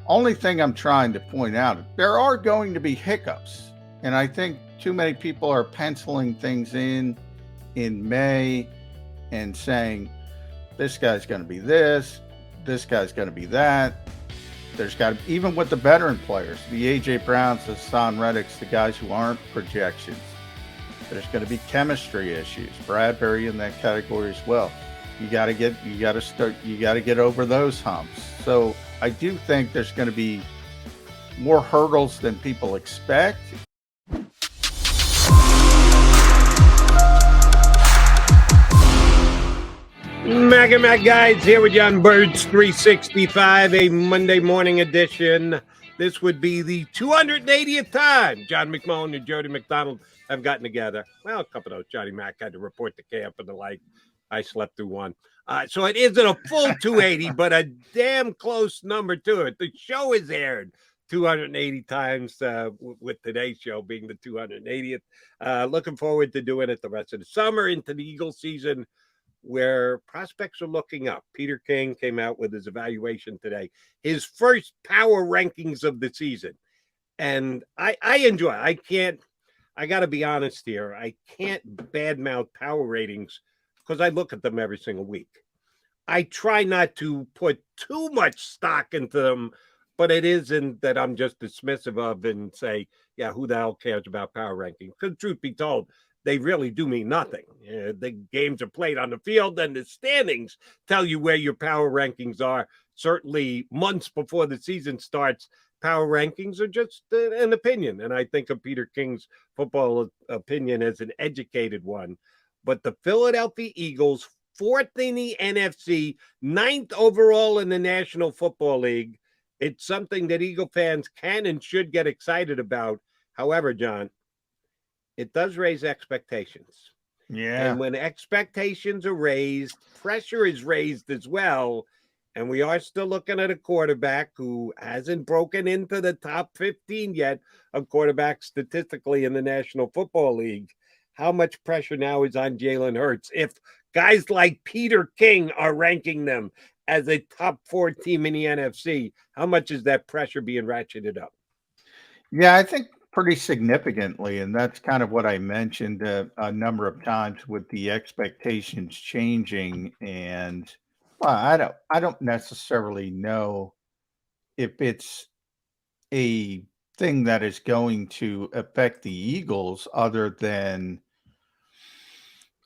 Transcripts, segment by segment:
only thing I'm trying to point out, there are going to be hiccups. And I think too many people are penciling things in May and saying, this guy's going to be this guy's going to be that. There's got to, even with the veteran players, the A.J. Browns, the Son Reddicks, the guys who aren't projections, there's going to be chemistry issues. Bradbury in that category as well. You got to get over those humps. So I do think there's going to be more hurdles than people expect. Mac and Mac guys here with you on Birds 365, a Monday morning edition. This would be the 280th time John McMullen and Jody McDonald have gotten together. Well, a couple of those. Johnny Mac had to report to camp and the like. I slept through one. So it isn't a full 280, but a damn close number to it. The show is aired 280 times with today's show being the 280th. Looking forward to doing it the rest of the summer into the Eagle season, where prospects are looking up. Peter King came out with his evaluation today, his first power rankings of the season. And I enjoy it. I got to be honest here. I can't badmouth power ratings because I look at them every single week. I try not to put too much stock into them, but it isn't that I'm just dismissive of and say, yeah, who the hell cares about power rankings? Because truth be told, they really do mean nothing. The games are played on the field, and the standings tell you where your power rankings are. Certainly months before the season starts, power rankings are just an opinion. And I think of Peter King's football opinion as an educated one. But the Philadelphia Eagles, 4th in the NFC, 9th overall in the National Football League. It's something that Eagle fans can and should get excited about. However, John, it does raise expectations. Yeah. And when expectations are raised, pressure is raised as well. And we are still looking at a quarterback who hasn't broken into the top 15 yet of quarterbacks statistically in the National Football League. How much pressure now is on Jalen Hurts if guys like Peter King are ranking them as a top 4 team in the NFC? How much is that pressure being ratcheted up? Yeah, I think pretty significantly, and that's kind of what I mentioned a number of times with the expectations changing. And well, I don't necessarily know if it's a thing that is going to affect the Eagles, other than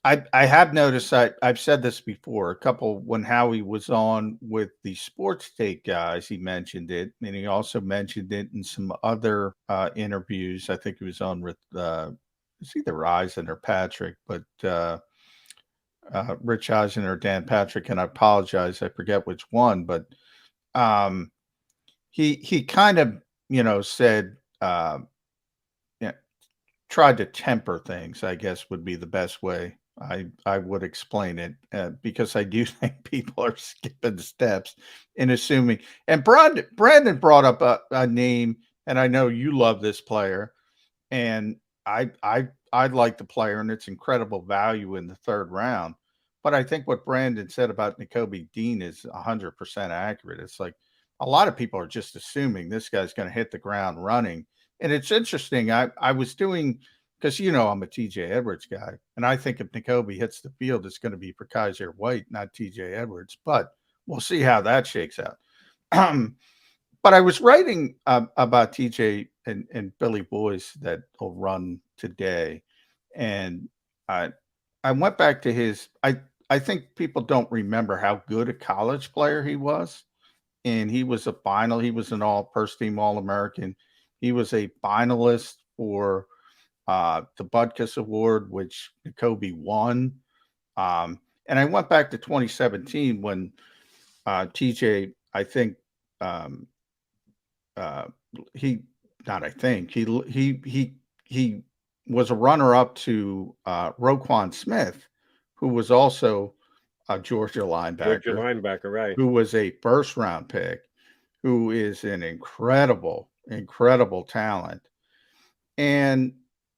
I have noticed. I've said this before. A couple when Howie was on with the Sports Take guys, he mentioned it, and he also mentioned it in some other interviews. I think he was on with it's either Eisen or Patrick, but Rich Eisen or Dan Patrick. And I apologize, I forget which one, but he kind of said yeah, tried to temper things, I guess would be the best way I would explain it, because I do think people are skipping steps and assuming. And Brandon brought up a name, and I know you love this player, and I like the player, and it's incredible value in the 3rd round. But I think what Brandon said about Nakobe Dean is 100% accurate. It's like a lot of people are just assuming this guy's going to hit the ground running. And it's interesting. I was doing, because I'm a TJ Edwards guy, and I think if Nakobe hits the field, it's going to be for Kaiser White, not TJ Edwards. But we'll see how that shakes out. But I was writing about TJ and Billy Boyce that will run today, and I went back to his. I think people don't remember how good a college player he was, and he was a final. He was an first team All American. He was a finalist for the Butkus Award, which Kobe won. And I went back to 2017 when TJ, I think, he not I think he was a runner up to Roquan Smith, who was also a Georgia linebacker, Right? who was a 1st round pick, who is an incredible talent. And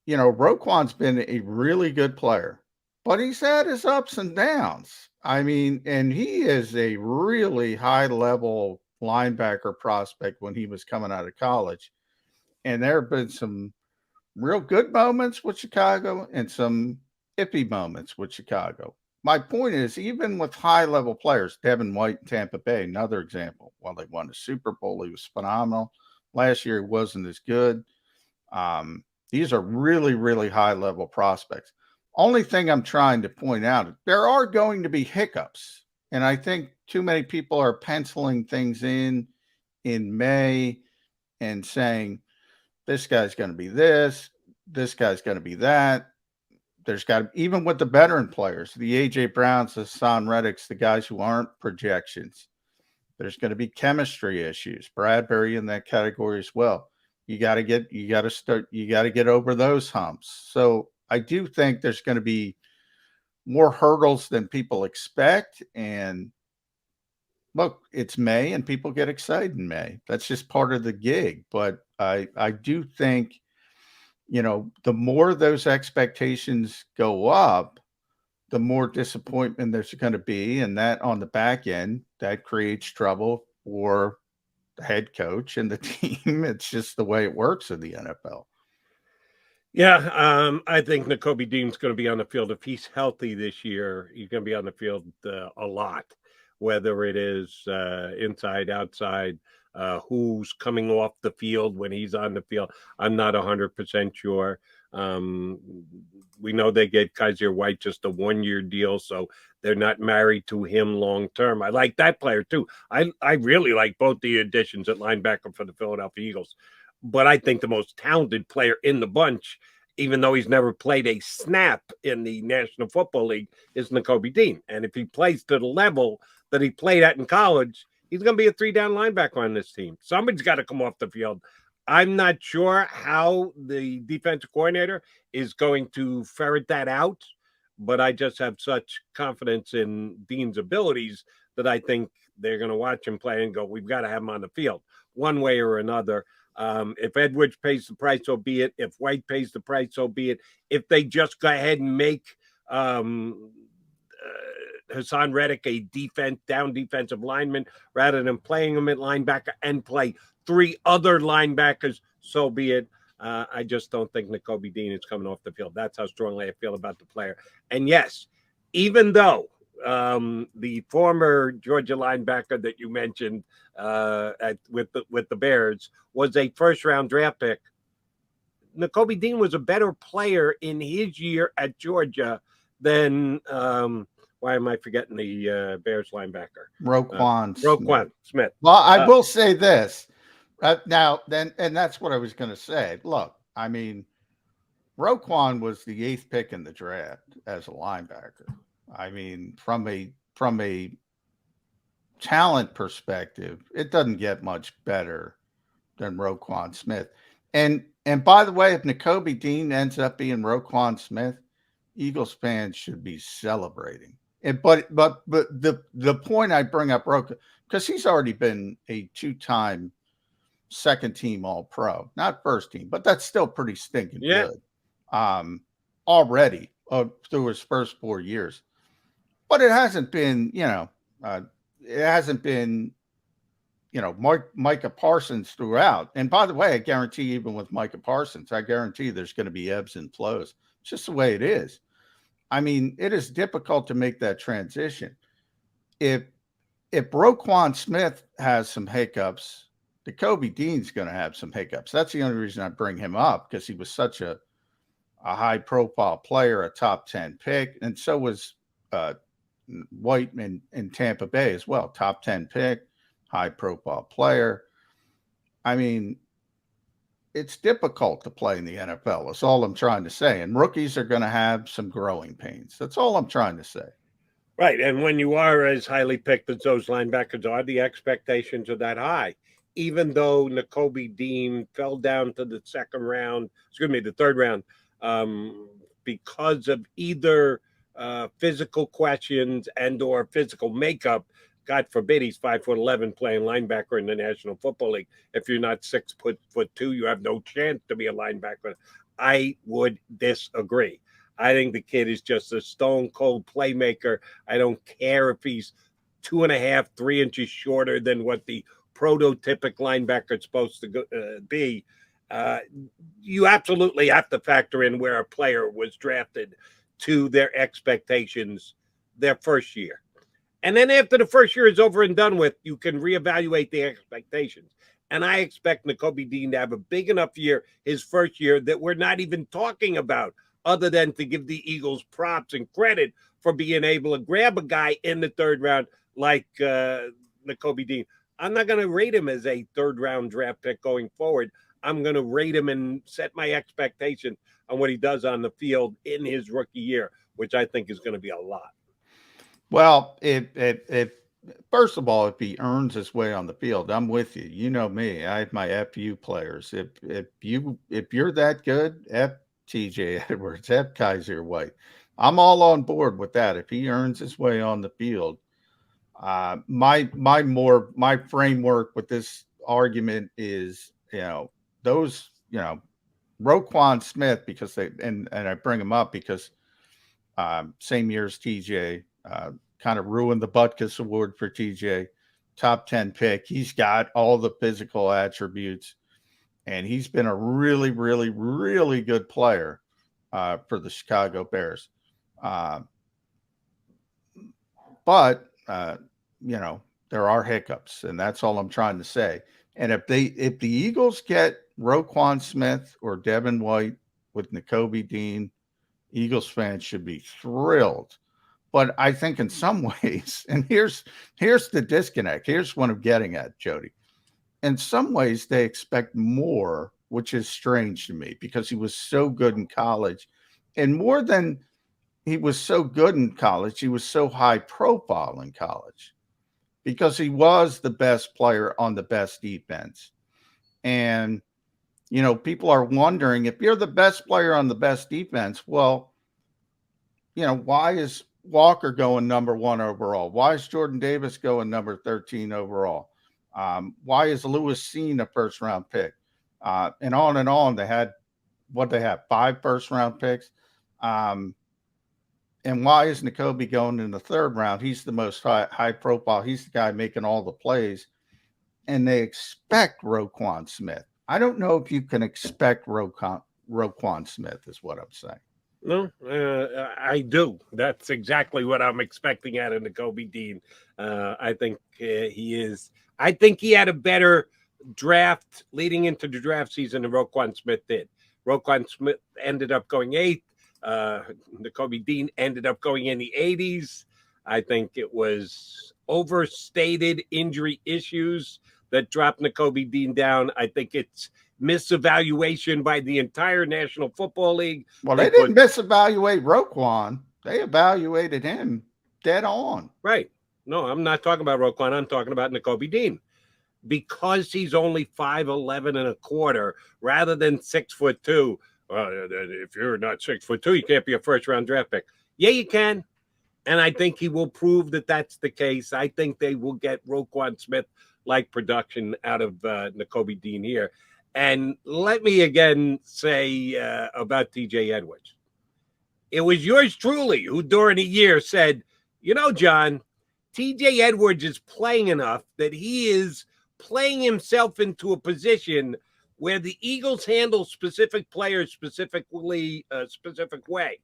Roquan's been a really good player, but he's had his ups and downs. I mean, and he is a really high level linebacker prospect when he was coming out of college. And there have been some real good moments with Chicago and some iffy moments with Chicago. My point is, even with high level players, Devin White in Tampa Bay, another example. While they won the Super Bowl, he was phenomenal. Last year, he wasn't as good. These are really, really high level prospects. Only thing I'm trying to point out, there are going to be hiccups. And I think too many people are penciling things in May and saying, this guy's going to be this guy's going to be that. There's got to, even with the veteran players, the A.J. Browns, the Son Reddicks, the guys who aren't projections, there's going to be chemistry issues. Bradbury in that category as well. You got to get over those humps. So I do think there's going to be more hurdles than people expect. And look, it's May and people get excited in May. That's just part of the gig. But I do think, the more those expectations go up, the more disappointment there's going to be. And that on the back end, that creates trouble for the head coach and the team. It's just the way it works in the NFL. Yeah, I think Nakobe Dean's going to be on the field. If he's healthy this year, he's going to be on the field a lot, whether it is inside, outside, who's coming off the field when he's on the field. I'm not 100% sure. We know they gave Kaiser White just a 1-year deal, so they're not married to him long term. I like that player too. I really like both the additions at linebacker for the Philadelphia Eagles. But I think the most talented player in the bunch, even though he's never played a snap in the National Football League, is Nakobe Dean. And if he plays to the level that he played at in college, he's going to be a 3-down linebacker on this team. Somebody's got to come off the field. I'm not sure how the defensive coordinator is going to ferret that out, but I just have such confidence in Dean's abilities that I think they're going to watch him play and go, we've got to have him on the field one way or another. If Edwards pays the price, so be it. If White pays the price, so be it. If they just go ahead and make Hassan Reddick a down defensive lineman rather than playing him at linebacker and play 3 other linebackers, so be it. I just don't think Nakobe Dean is coming off the field. That's how strongly I feel about the player. And yes, even though the former Georgia linebacker that you mentioned with the Bears was a first-round draft pick, Nakobe Dean was a better player in his year at Georgia than why am I forgetting the Bears linebacker? Roquan Smith. Well, I will say this now, and that's what I was going to say. Look, I mean, Roquan was the 8th pick in the draft as a linebacker. I mean, from a talent perspective, it doesn't get much better than Roquan Smith. And by the way, if Nakobe Dean ends up being Roquan Smith, Eagles fans should be celebrating. But the point I bring up Roquan, because he's already been a 2-time second-team All-Pro, not first team, but that's still pretty stinking good. Already through his first 4 years. But it hasn't been, Micah Parsons throughout. And by the way, I guarantee even with Micah Parsons, I guarantee there's going to be ebbs and flows. It's just the way it is. I mean, it is difficult to make that transition. If Roquan Smith has some hiccups, Nakobe Dean's going to have some hiccups. That's the only reason I bring him up, because he was such a high-profile player, a top 10 pick, and so was White in Tampa Bay as well. Top 10 pick, high-profile player. I mean, it's difficult to play in the NFL. That's all I'm trying to say. And rookies are going to have some growing pains. That's all I'm trying to say. Right. And when you are as highly picked as those linebackers are, the expectations are that high. Even though Nakobe Dean fell down to the third round, because of either physical questions and or physical makeup. God forbid he's 5'11" playing linebacker in the National Football League. If you're not 6'2", you have no chance to be a linebacker. I would disagree. I think the kid is just a stone cold playmaker. I don't care if he's 2.5, 3 inches shorter than what the prototypic linebacker is supposed to be, you absolutely have to factor in where a player was drafted to their expectations their first year. And then after the first year is over and done with, you can reevaluate the expectations. And I expect Nakobe Dean to have a big enough year, his first year, that we're not even talking about, other than to give the Eagles props and credit for being able to grab a guy in the third round like Nakobe Dean. I'm not going to rate him as a third-round draft pick going forward. I'm going to rate him and set my expectations on what he does on the field in his rookie year, which I think is going to be a lot. Well, if first of all, if he earns his way on the field, I'm with you. You know me. I have my FU players. If you're that good, F TJ Edwards, F Kaiser White. I'm all on board with that. If he earns his way on the field, my framework with this argument is, those, Roquan Smith, because and I bring him up because same year as TJ, kind of ruined the Butkus Award for TJ, top 10 pick. He's got all the physical attributes, and he's been a really, really, really good player for the Chicago Bears. But there are hiccups, and that's all I'm trying to say. And if the Eagles get Roquan Smith or Devin White with Nakobe Dean, Eagles fans should be thrilled. But I think in some ways, and here's the disconnect. Here's what I'm getting at, Jody. In some ways, they expect more, which is strange to me because he was so good in college. And more than he was so good in college, he was so high profile in college because he was the best player on the best defense. And, people are wondering, if you're the best player on the best defense, well, why is Walker going number 1 overall? Why is Jordan Davis going number 13 overall? Why is Lewis Cine a first-round pick? And on. They had 5 first-round picks. And why is Nakobe going in the third round? He's the most high profile. He's the guy making all the plays. And they expect Roquan Smith. I don't know if you can expect Roquan Smith, is what I'm saying. No, I do. That's exactly what I'm expecting out of Nakobe Dean. I think he is. I think he had a better draft leading into the draft season than Roquan Smith did. Roquan Smith ended up going 8th. Nakobe Dean ended up going in the 80s. I think it was overstated injury issues that dropped Nakobe Dean down. I think it's misevaluation by the entire National Football League. Well, they didn't misevaluate Roquan. They evaluated him dead on. Right. No, I'm not talking about Roquan. I'm talking about Nakobe Dean. Because he's only 5'11" and a quarter rather than 6'2". Well, if you're not 6'2", you can't be a first-round draft pick. Yeah, you can. And I think he will prove that that's the case. I think they will get Roquan Smith-like production out of Nakobe Dean here. And let me again say about TJ Edwards. It was yours truly who during the year said, John, TJ Edwards is playing enough that he is playing himself into a position where the Eagles handle specific players specifically a specific way.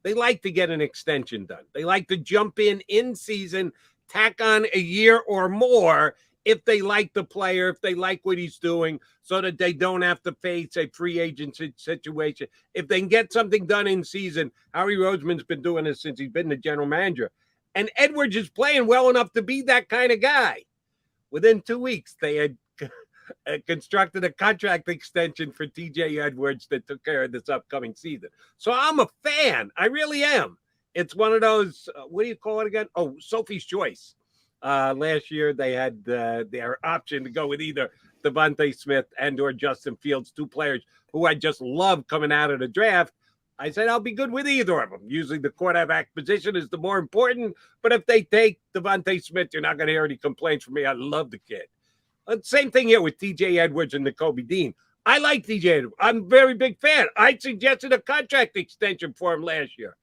They like to get an extension done. They like to jump in season, tack on a year or more if they like the player, if they like what he's doing, so that they don't have to face a free agent situation. If they can get something done in season, Howie Roseman's been doing this since he's been the general manager. And Edwards is playing well enough to be that kind of guy. Within 2 weeks, they had constructed a contract extension for TJ Edwards that took care of this upcoming season. So I'm a fan. I really am. It's one of those, what do you call it again? Oh, Sophie's Choice. Last year, they had their option to go with either Devontae Smith and or Justin Fields, 2 players who I just love coming out of the draft. I said, I'll be good with either of them. Usually the quarterback position is the more important, but if they take Devontae Smith, you're not going to hear any complaints from me. I love the kid. Same thing here with TJ Edwards and Nakobe Dean. I like TJ Edwards. I'm a very big fan. I suggested a contract extension for him last year.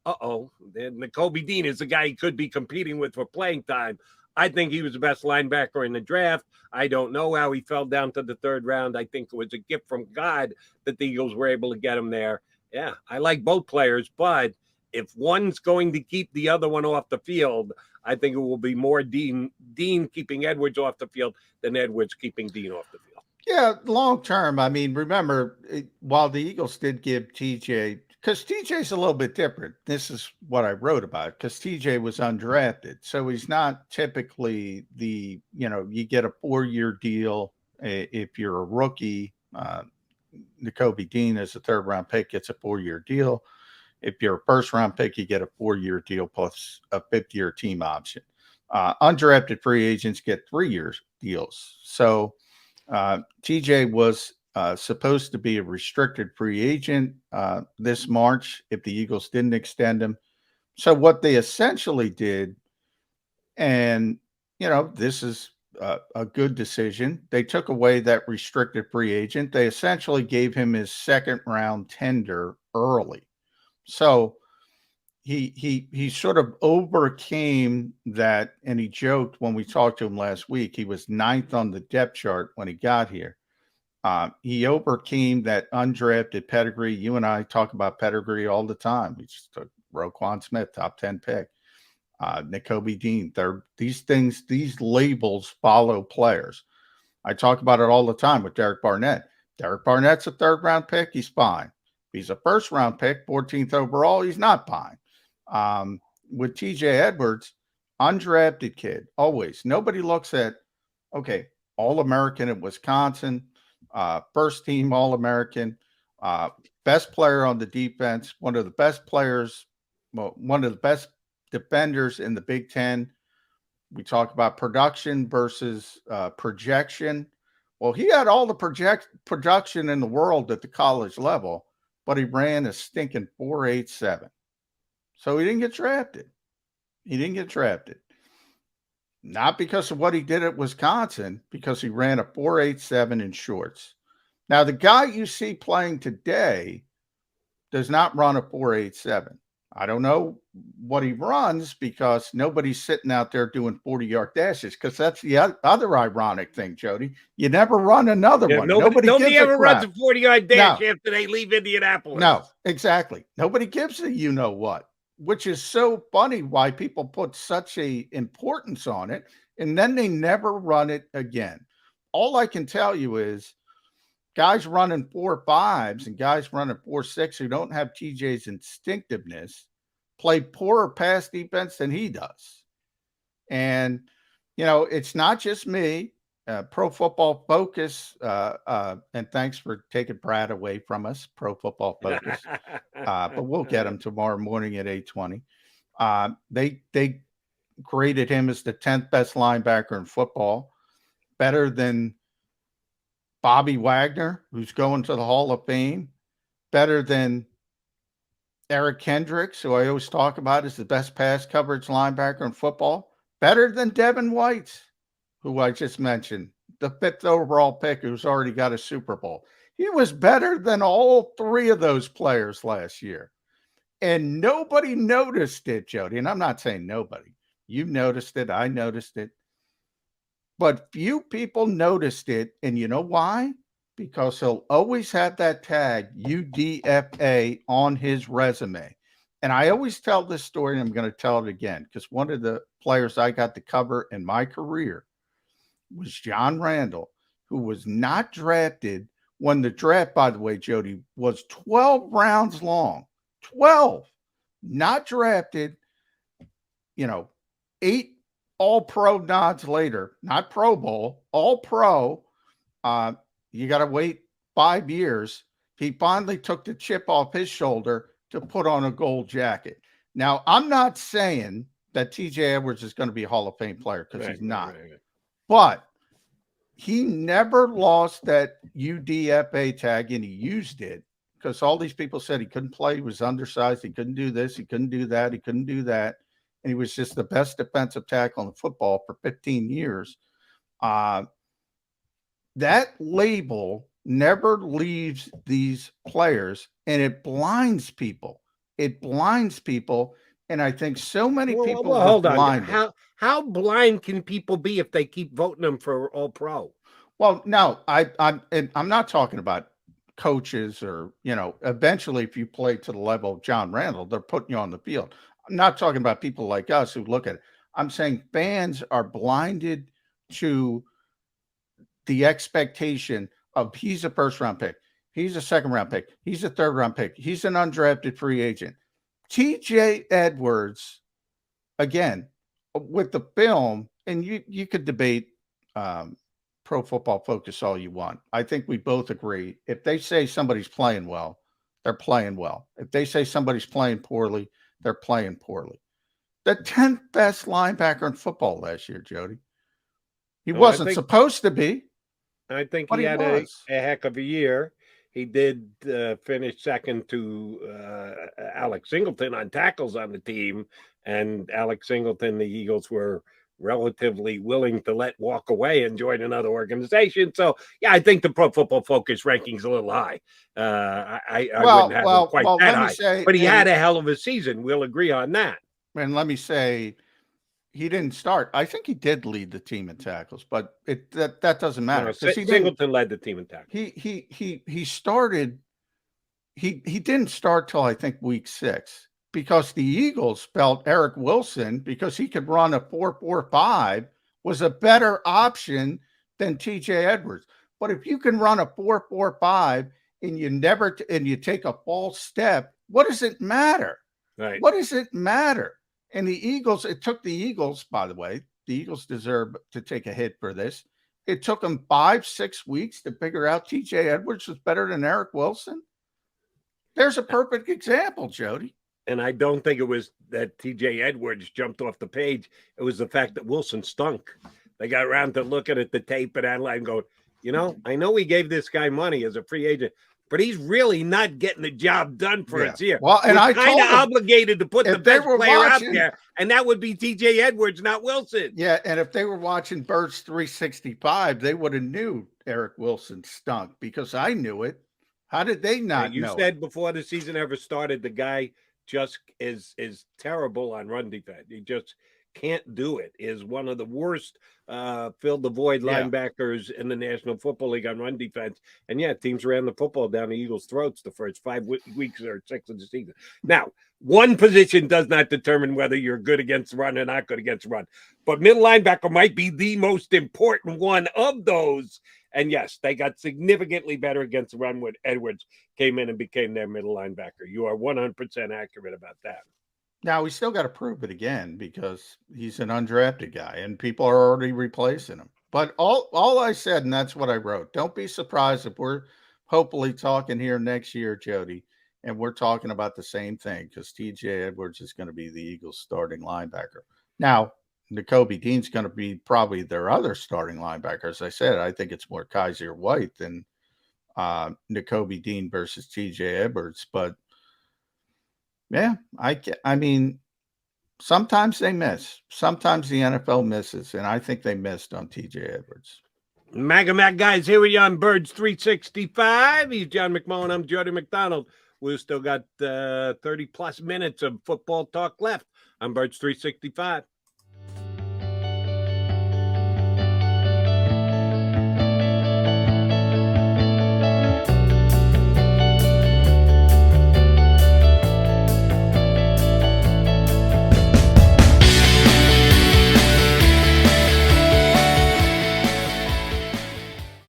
Then Nakobe Dean is the guy he could be competing with for playing time. I think he was the best linebacker in the draft. I don't know how he fell down to the third round. I think it was a gift from God that the Eagles were able to get him there. Yeah, I like both players, but if one's going to keep the other one off the field, I think it will be more Dean keeping Edwards off the field than Edwards keeping Dean off the field. Yeah, long term. I mean, remember, while the Eagles did give TJ, because TJ's a little bit different. This is what I wrote about, because TJ was undrafted. So he's not typically you get a 4-year deal if you're a rookie. Nakobe Dean as a third round pick gets a 4-year deal. If you're a first round pick, you get a 4-year deal plus a 5th-year team option. Undrafted free agents get 3-year deals. So TJ was supposed to be a restricted free agent this March if the Eagles didn't extend him. So what they essentially did, and this is a good decision, they took away that restricted free agent. They essentially gave him his 2nd-round tender early. So he sort of overcame that, and he joked when we talked to him last week. He was 9th on the depth chart when he got here. He overcame that undrafted pedigree. You and I talk about pedigree all the time. We just took Roquan Smith, top 10 pick. Nakobe Dean. These labels follow players. I talk about it all the time with Derek Barnett. Derek Barnett's a 3rd-round pick. He's fine. If he's a 1st-round pick, 14th overall, he's not fine. With TJ Edwards, undrafted kid, always. Nobody looks at, okay, All-American at Wisconsin, first team All-American, best player on the defense, one of the best defenders in the Big Ten. We talk about production versus projection. Well, he had all the production in the world at the college level, but he ran a stinking 4.87. So he didn't get drafted. Not because of what he did at Wisconsin, because he ran a 4.87 in shorts. Now, the guy you see playing today does not run a 4.87. I don't know what he runs because nobody's sitting out there doing 40-yard dashes, because that's the other ironic thing, Jody. You never run another one. Nobody ever runs a 40-yard dash after they leave Indianapolis. No, exactly. Nobody gives a you-know-what, which is so funny why people put such a importance on it, and then they never run it again. All I can tell you is guys running 4.5s and guys running 4.6 who don't have TJ's instinctiveness play poorer pass defense than he does. And, it's not just me. Pro Football Focus, and thanks for taking Brad away from us, Pro Football Focus. But we'll get him tomorrow morning at 8:20. They graded him as the 10th best linebacker in football, better than Bobby Wagner, who's going to the Hall of Fame, better than Eric Kendricks, who I always talk about as the best pass coverage linebacker in football, better than Devin White, who I just mentioned, the 5th overall pick, who's already got a Super Bowl. He was better than all 3 of those players last year. And nobody noticed it, Jody. And I'm not saying nobody. You noticed it. I noticed it. But few people noticed it. And you know why? Because he'll always have that tag UDFA on his resume. And I always tell this story, and I'm going to tell it again, because one of the players I got to cover in my career was John Randall, who was not drafted when the draft, by the way, Jody, was 12 rounds long. 12. Not drafted, 8 all-pro nods later, not Pro Bowl, all-pro. You got to wait 5 years. He finally took the chip off his shoulder to put on a gold jacket. Now, I'm not saying that TJ Edwards is going to be a Hall of Fame player, because he's not. Right. But he never lost that UDFA tag, and he used it because all these people said he couldn't play. He was undersized. He couldn't do this. He couldn't do that. He couldn't do that. And he was just the best defensive tackle in football for 15 years. That label never leaves these players, and it blinds people. And I think so many people Well, were hold on. blinded. How blind can people be if they keep voting them for All Pro? Well, no, I'm not talking about coaches or, eventually if you play to the level of John Randall, they're putting you on the field. I'm not talking about people like us who look at it. I'm saying fans are blinded to the expectation of he's a first round pick, he's a second round pick, he's a third round pick, he's an undrafted free agent. TJ Edwards, again, with the film, and you could debate Pro Football Focus all you want. I think we both agree. If they say somebody's playing well, they're playing well. If they say somebody's playing poorly, they're playing poorly. The 10th best linebacker in football last year, Jody. He wasn't supposed to be. I think but he had a was. heck of a year. He did finish second to Alex Singleton on tackles on the team, and Alex Singleton, the Eagles were relatively willing to let walk away and join another organization. So, yeah, I think the Pro Football Focus ranking's a little high. I wouldn't have him quite that high, say, but he had a hell of a season. We'll agree on that. And let me say, he didn't start. I think he did lead the team in tackles, but that doesn't matter. No, Singleton led the team in tackles. He started. He didn't start till I think week 6 because the Eagles felt Eric Wilson, because he could run a 4.45, was a better option than TJ Edwards. But if you can run a 4.45 and you take a false step, what does it matter? Right. What does it matter? And the Eagles, it took the Eagles, by the way, the Eagles deserve to take a hit for this. It took them 5-6 weeks to figure out TJ Edwards was better than Eric Wilson. There's a perfect example, Jody. And I don't think it was that TJ Edwards jumped off the page. It was the fact that Wilson stunk. They got around to looking at the tape and analyzing and going, I know we gave this guy money as a free agent, but he's really not getting the job done for us here. Well, and I kind of obligated to put the best player out there, and that would be TJ Edwards, not Wilson. Yeah, and if they were watching Birds 365, they would have knew Eric Wilson stunk because I knew it. How did they not know? You said before the season ever started, the guy just is terrible on run defense. He just can't do it. Is one of the worst fill the void linebackers in the National Football League on run defense. And teams ran the football down the Eagles' throats the first 5 weeks or 6 of the season. Now, one position does not determine whether you're good against the run or not good against the run. But middle linebacker might be the most important one of those. And yes, they got significantly better against the run when Edwards came in and became their middle linebacker. You are 100% accurate about that. Now, we still got to prove it again because he's an undrafted guy and people are already replacing him. But all I said, and that's what I wrote, don't be surprised if we're hopefully talking here next year, Jody, and we're talking about the same thing because TJ Edwards is going to be the Eagles' starting linebacker. Now, Nakobe Dean's going to be probably their other starting linebacker. As I said, I think it's more Kaiser White than Nakobe Dean versus TJ Edwards. But yeah, I mean, sometimes they miss. Sometimes the NFL misses, and I think they missed on TJ Edwards. Mac guys, here we are on Birds 365. He's John McMullen. I'm Jody McDonald. We've still got 30 plus minutes of football talk left on Birds 365.